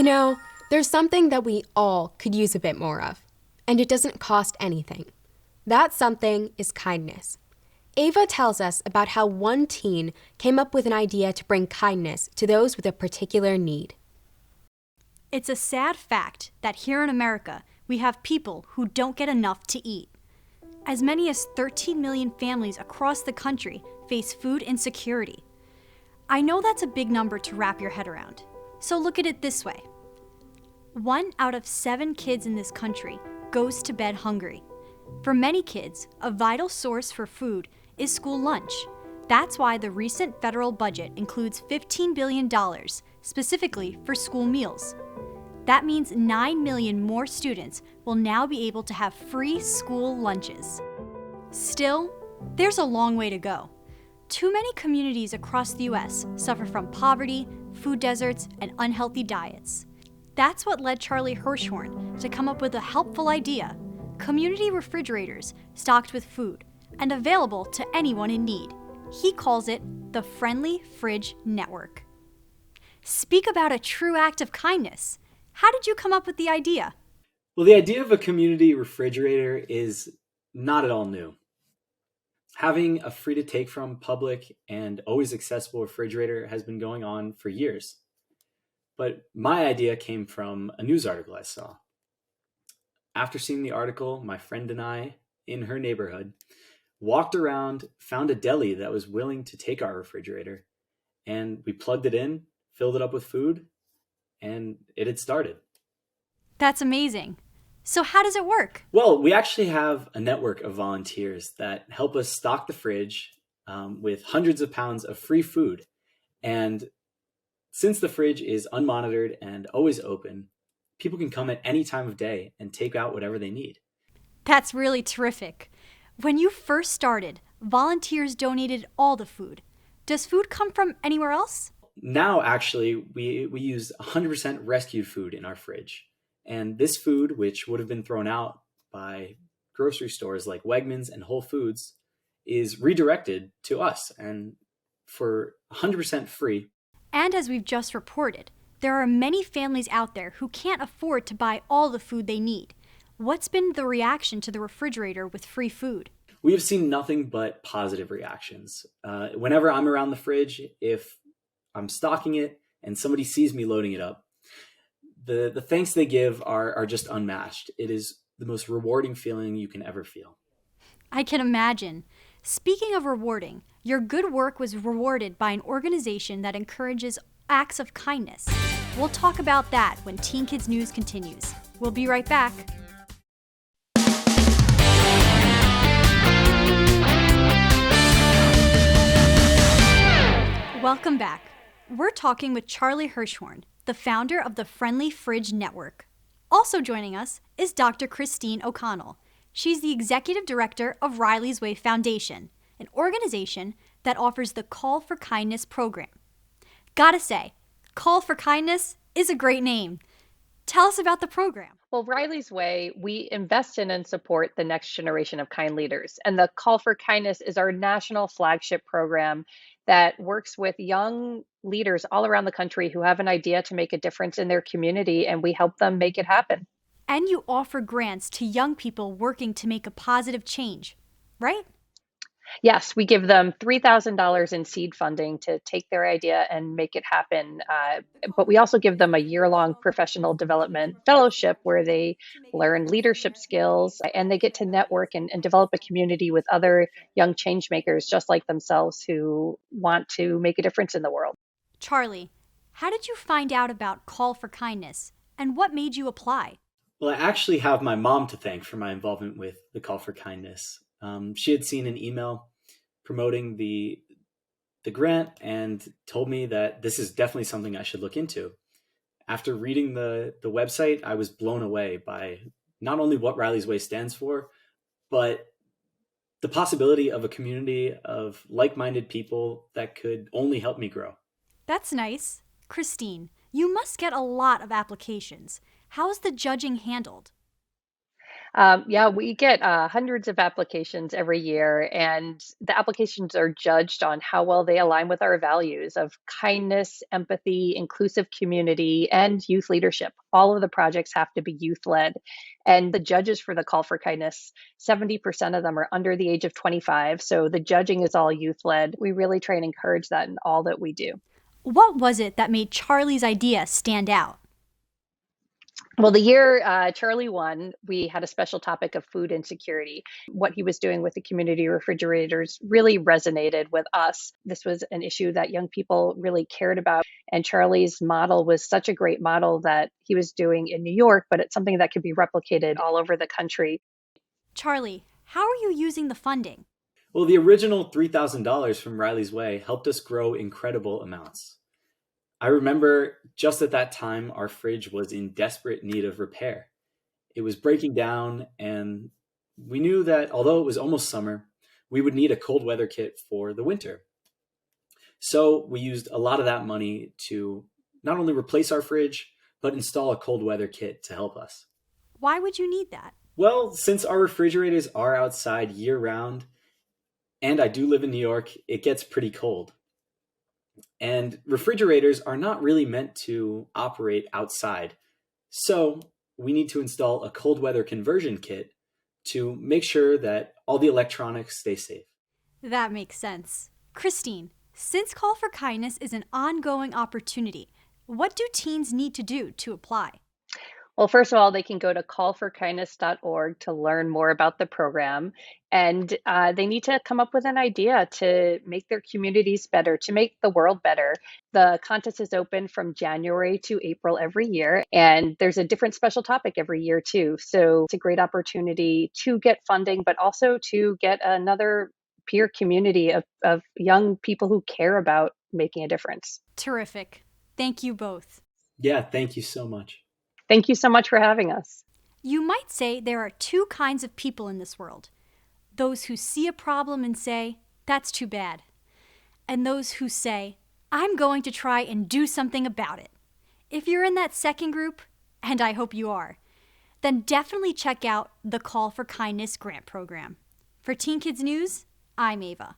You know, there's something that we all could use a bit more of, and it doesn't cost anything. That something is kindness. Ava tells us about how one teen came up with an idea to bring kindness to those with a particular need. It's a sad fact that here in America, we have people who don't get enough to eat. As many as 13 million families across the country face food insecurity. I know that's a big number to wrap your head around, so look at it this way. 1 out of 7 kids in this country goes to bed hungry. For many kids, a vital source for food is school lunch. That's why the recent federal budget includes $15 billion specifically for school meals. That means 9 million more students will now be able to have free school lunches. Still, there's a long way to go. Too many communities across the U.S. suffer from poverty, food deserts, and unhealthy diets. That's what led Charlie Hirschhorn to come up with a helpful idea: community refrigerators stocked with food and available to anyone in need. He calls it the Friendly Fridge Network. Speak about a true act of kindness. How did you come up with the idea? Well, the idea of a community refrigerator is not at all new. Having a free to take from public and always accessible refrigerator has been going on for years. But my idea came from a news article I saw. After seeing the article, my friend and I, in her neighborhood, walked around, found a deli that was willing to take our refrigerator, and we plugged it in, filled it up with food, and it had started. That's amazing. So how does it work? Well, we actually have a network of volunteers that help us stock the fridge with hundreds of pounds of free food. And since the fridge is unmonitored and always open, people can come at any time of day and take out whatever they need. That's really terrific. When you first started, volunteers donated all the food. Does food come from anywhere else? Now, actually, we use 100% rescued food in our fridge. And this food, which would have been thrown out by grocery stores like Wegmans and Whole Foods, is redirected to us and for 100% free. And as we've just reported, there are many families out there who can't afford to buy all the food they need. What's been the reaction to the refrigerator with free food? We have seen nothing but positive reactions. Whenever I'm around the fridge, if I'm stocking it and somebody sees me loading it up, the thanks they give are just unmatched. It is the most rewarding feeling you can ever feel. I can imagine. Speaking of rewarding, your good work was rewarded by an organization that encourages acts of kindness. We'll talk about that when Teen Kids News continues. We'll be right back. Welcome back. We're talking with Charlie Hirschhorn, the founder of the Friendly Fridge Network. Also joining us is Dr. Christine O'Connell. She's the executive director of Riley's Way Foundation, an organization that offers the Call for Kindness program. Gotta say, Call for Kindness is a great name. Tell us about the program. Well, Riley's Way, we invest in and support the next generation of kind leaders. And the Call for Kindness is our national flagship program that works with young leaders all around the country who have an idea to make a difference in their community, and we help them make it happen. And you offer grants to young people working to make a positive change, right? Yes, we give them $3,000 in seed funding to take their idea and make it happen. But we also give them a year-long professional development fellowship where they learn leadership skills and they get to network and develop a community with other young change makers just like themselves who want to make a difference in the world. Charlie, how did you find out about Call for Kindness and what made you apply? Well, I actually have my mom to thank for my involvement with the Call for Kindness. She had seen an email promoting the grant and told me that this is definitely something I should look into. After reading the website, I was blown away by not only what Riley's Way stands for, but the possibility of a community of like-minded people that could only help me grow. That's nice. Christine, you must get a lot of applications. How is the judging handled? Yeah, we get hundreds of applications every year, and the applications are judged on how well they align with our values of kindness, empathy, inclusive community, and youth leadership. All of the projects have to be youth led. And the judges for the Call for Kindness, 70% of them are under the age of 25. So the judging is all youth led. We really try and encourage that in all that we do. What was it that made Charlie's idea stand out? Well, the year Charlie won, we had a special topic of food insecurity. What he was doing with the community refrigerators really resonated with us. This was an issue that young people really cared about. And Charlie's model was such a great model that he was doing in New York, but it's something that could be replicated all over the country. Charlie, how are you using the funding? Well, the original $3,000 from Riley's Way helped us grow incredible amounts. I remember just at that time, our fridge was in desperate need of repair. It was breaking down, and we knew that although it was almost summer, we would need a cold weather kit for the winter. So we used a lot of that money to not only replace our fridge, but install a cold weather kit to help us. Why would you need that? Well, since our refrigerators are outside year round, and I do live in New York, it gets pretty cold. And refrigerators are not really meant to operate outside. So we need to install a cold weather conversion kit to make sure that all the electronics stay safe. That makes sense. Christine, since Call for Kindness is an ongoing opportunity, what do teens need to do to apply? Well, first of all, they can go to callforkindness.org to learn more about the program. And they need to come up with an idea to make their communities better, to make the world better. The contest is open from January to April every year. And there's a different special topic every year, too. So it's a great opportunity to get funding, but also to get another peer community of young people who care about making a difference. Terrific. Thank you both. Yeah, thank you so much. Thank you so much for having us. You might say there are two kinds of people in this world. Those who see a problem and say, that's too bad. And those who say, I'm going to try and do something about it. If you're in that second group, and I hope you are, then definitely check out the Call for Kindness grant program. For Teen Kids News, I'm Ava.